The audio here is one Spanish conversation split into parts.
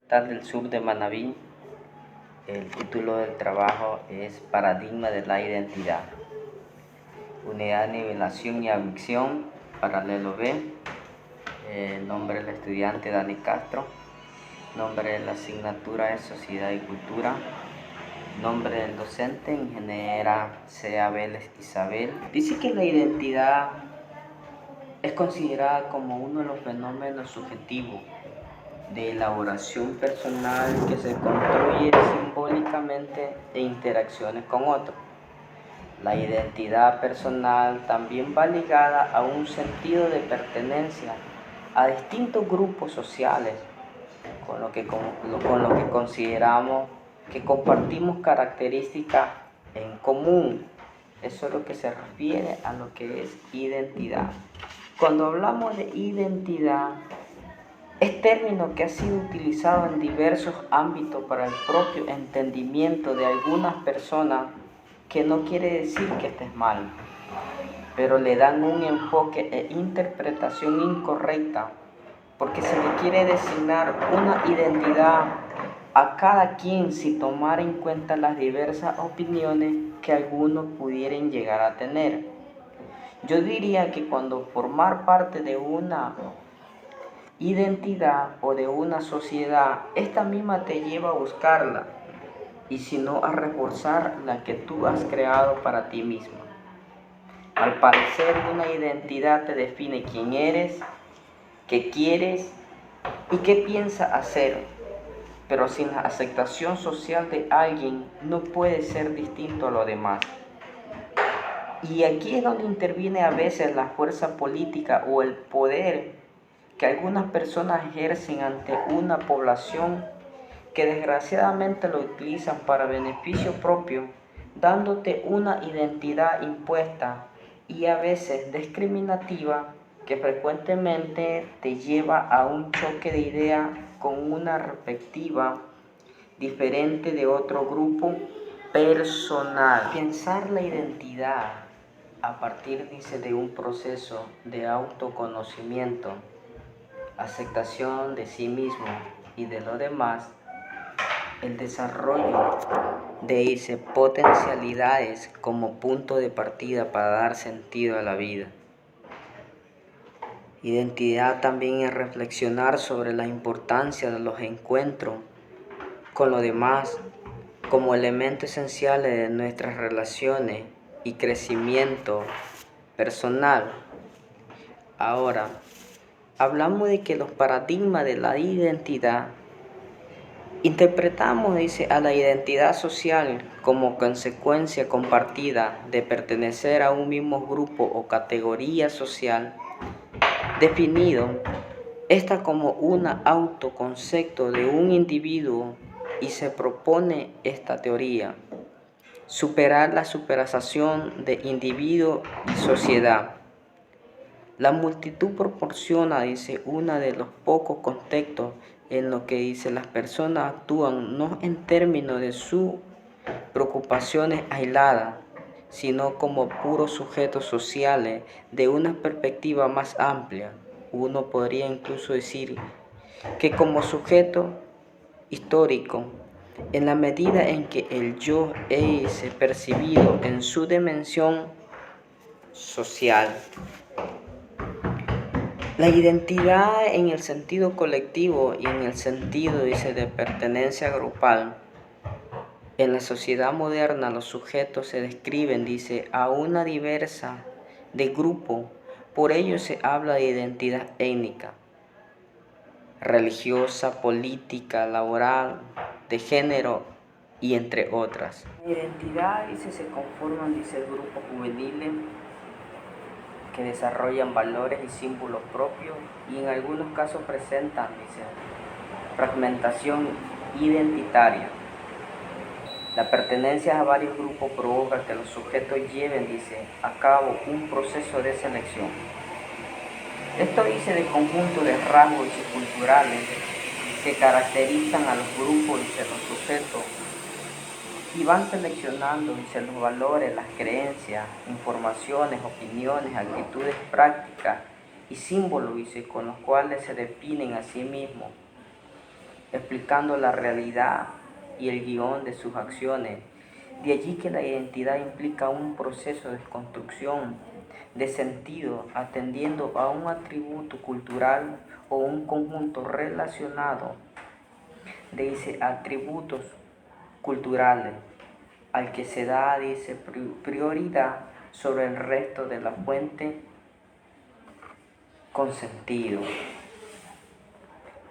Tal del sur de Manabí. El título del trabajo es Paradigma de la Identidad. Unidad de Nivelación y Admisión, paralelo B. Nombre del estudiante Dani Castro. Nombre de la asignatura es Sociedad y Cultura. Nombre del docente, ingeniera C.A. Vélez Isabel. Dice que la identidad es considerada como uno de los fenómenos subjetivos de elaboración personal que se construye simbólicamente en interacciones con otros. La identidad personal también va ligada a un sentido de pertenencia a distintos grupos sociales, con lo que consideramos que compartimos características en común. Eso es lo que se refiere a lo que es identidad. Cuando hablamos de identidad, es término que ha sido utilizado en diversos ámbitos para el propio entendimiento de algunas personas, que no quiere decir que estés mal, pero le dan un enfoque e interpretación incorrecta, porque se le quiere designar una identidad a cada quien sin tomar en cuenta las diversas opiniones que algunos pudieran llegar a tener. Yo diría que cuando formar parte de una identidad o de una sociedad, esta misma te lleva a buscarla, y si no a reforzar la que tú has creado para ti misma. Al parecer, una identidad te define quién eres, qué quieres y qué piensas hacer, pero sin la aceptación social de alguien no puede ser distinto a lo demás. Y aquí es donde interviene a veces la fuerza política o el poder que algunas personas ejercen ante una población, que desgraciadamente lo utilizan para beneficio propio, dándote una identidad impuesta y a veces discriminativa, que frecuentemente te lleva a un choque de ideas con una perspectiva diferente de otro grupo personal. Pensar la identidad a partir, dice, de un proceso de autoconocimiento, aceptación de sí mismo y de los demás, el desarrollo de potencialidades como punto de partida para dar sentido a la vida. Identidad también es reflexionar sobre la importancia de los encuentros con los demás como elementos esenciales de nuestras relaciones y crecimiento personal. Ahora, hablamos de que los paradigmas de la identidad, interpretamos, dice, a la identidad social como consecuencia compartida de pertenecer a un mismo grupo o categoría social definido, esta como un autoconcepto de un individuo, y se propone esta teoría: superar la superación de individuo y sociedad. La multitud proporciona, dice, uno de los pocos contextos en los que, dice, las personas actúan no en términos de sus preocupaciones aisladas, sino como puros sujetos sociales de una perspectiva más amplia. Uno podría incluso decir que como sujeto histórico, en la medida en que el yo es percibido en su dimensión social. La identidad en el sentido colectivo y en el sentido, dice, de pertenencia grupal. En la sociedad moderna los sujetos se describen, dice, a una diversa de grupo. Por ello se habla de identidad étnica, religiosa, política, laboral, de género y entre otras. La identidad, dice, se conforman, dice, grupos juveniles que desarrollan valores y símbolos propios, y en algunos casos presentan, dice, fragmentación identitaria. La pertenencia a varios grupos provoca que los sujetos lleven, dice, a cabo un proceso de selección. Esto, dice, de conjunto de rasgos culturales que caracterizan a los grupos, dice, los sujetos, y van seleccionando, dice, los valores, las creencias, informaciones, opiniones, actitudes prácticas y símbolos, dice, con los cuales se definen a sí mismos. explicando la realidad y el guión de sus acciones. De allí que la identidad implica un proceso de construcción de sentido atendiendo a un atributo cultural o un conjunto relacionado de atributos culturales al que se da prioridad sobre el resto de la fuente con sentido.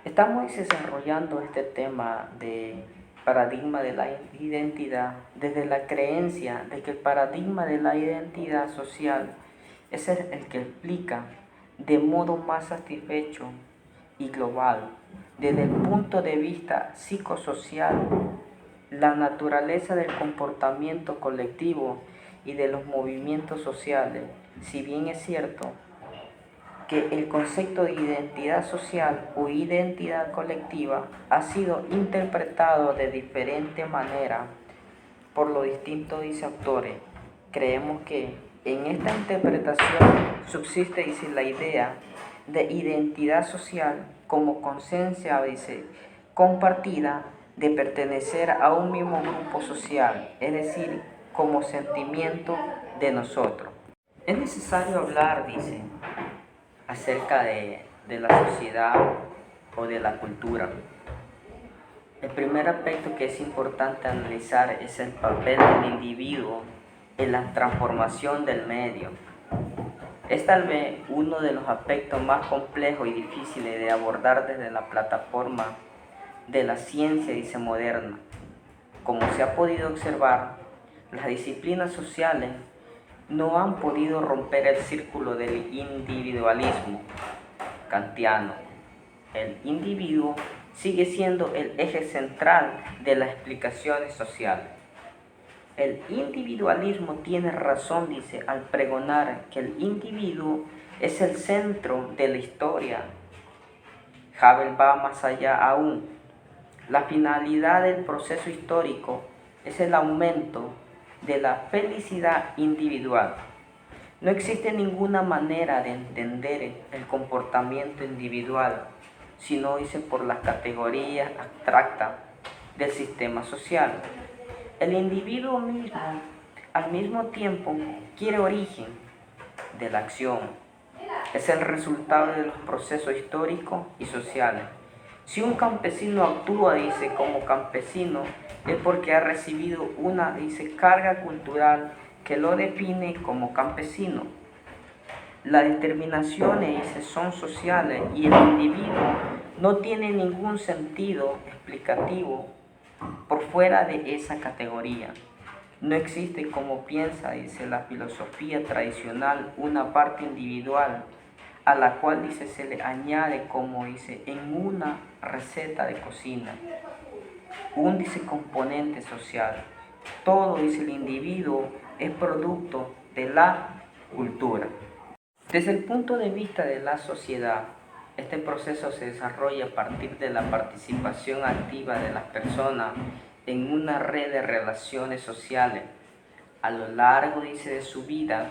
Estamos desarrollando este tema de paradigma de la identidad desde la creencia de que el paradigma de la identidad social es el que explica de modo más satisfecho y global, desde el punto de vista psicosocial, la naturaleza del comportamiento colectivo y de los movimientos sociales. Si bien es cierto que el concepto de identidad social o identidad colectiva ha sido interpretado de diferente manera por los distintos autores, creemos que en esta interpretación subsiste la idea de identidad social como conciencia compartida de pertenecer a un mismo grupo social, es decir, como sentimiento de nosotros. Es necesario hablar, acerca de la sociedad o de la cultura. El primer aspecto que es importante analizar es el papel del individuo en la transformación del medio. Es tal vez uno de los aspectos más complejos y difíciles de abordar desde la plataforma de la ciencia moderna. Como se ha podido observar, las disciplinas sociales no han podido romper el círculo del individualismo kantiano. El individuo sigue siendo el eje central de las explicaciones sociales. El individualismo tiene razón, al pregonar que el individuo es el centro de la historia. Havel va más allá aún. La finalidad del proceso histórico es el aumento de la felicidad individual. No existe ninguna manera de entender el comportamiento individual, sino por las categorías abstractas del sistema social. El individuo mismo, al mismo tiempo, quiere origen de la acción. Es el resultado de los procesos históricos y sociales. Si un campesino actúa, como campesino, es porque ha recibido una, carga cultural que lo define como campesino. Las determinaciones, son sociales y el individuo no tiene ningún sentido explicativo por fuera de esa categoría. No existe, como piensa, la filosofía tradicional, una parte individual a la cual, se le añade como, en una receta de cocina, un, componente social. Todo, el individuo es producto de la cultura. Desde el punto de vista de la sociedad, este proceso se desarrolla a partir de la participación activa de las personas en una red de relaciones sociales. A lo largo, de su vida,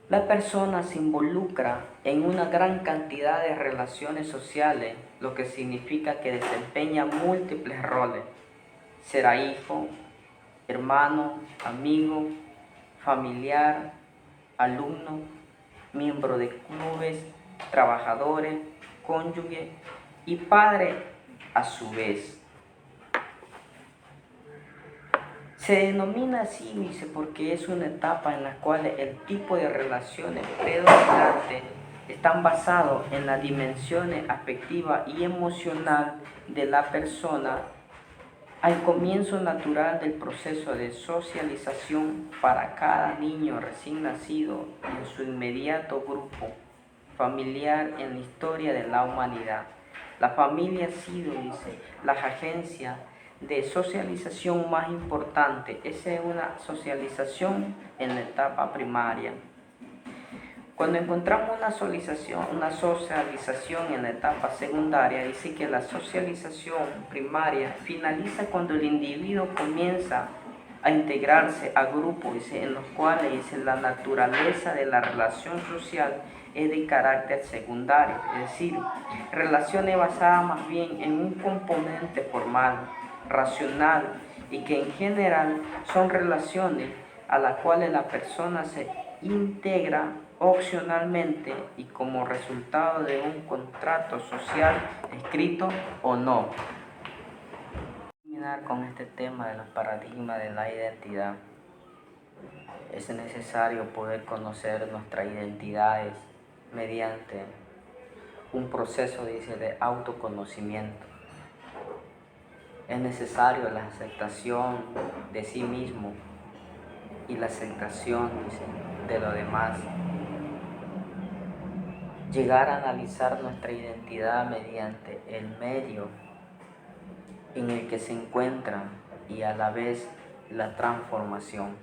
la persona se involucra en una gran cantidad de relaciones sociales, lo que significa que desempeña múltiples roles. Será hijo, hermano, amigo, familiar, alumno, miembro de clubes, trabajadores, cónyuge y padre a su vez. Se denomina así, porque es una etapa en la cual el tipo de relaciones predominantes están basados en las dimensiones afectiva y emocional de la persona al comienzo natural del proceso de socialización para cada niño recién nacido en su inmediato grupo familiar en la historia de la humanidad. La familia ha sido, la agencia de socialización más importante. Esa es una socialización en la etapa primaria. Cuando encontramos una socialización en la etapa secundaria, dice que la socialización primaria finaliza cuando el individuo comienza a integrarse a grupos en los cuales la naturaleza de la relación social es de carácter secundario, es decir, relaciones basadas más bien en un componente formal, racional y que en general son relaciones a las cuales la persona se integra opcionalmente y como resultado de un contrato social escrito o no. Terminar con este tema de los paradigmas de la identidad. Es necesario poder conocer nuestras identidades mediante un proceso, dice, de autoconocimiento. Es necesario la aceptación de sí mismo y la aceptación, dice, de lo demás. Llegar a analizar nuestra identidad mediante el medio en el que se encuentra y a la vez la transformación.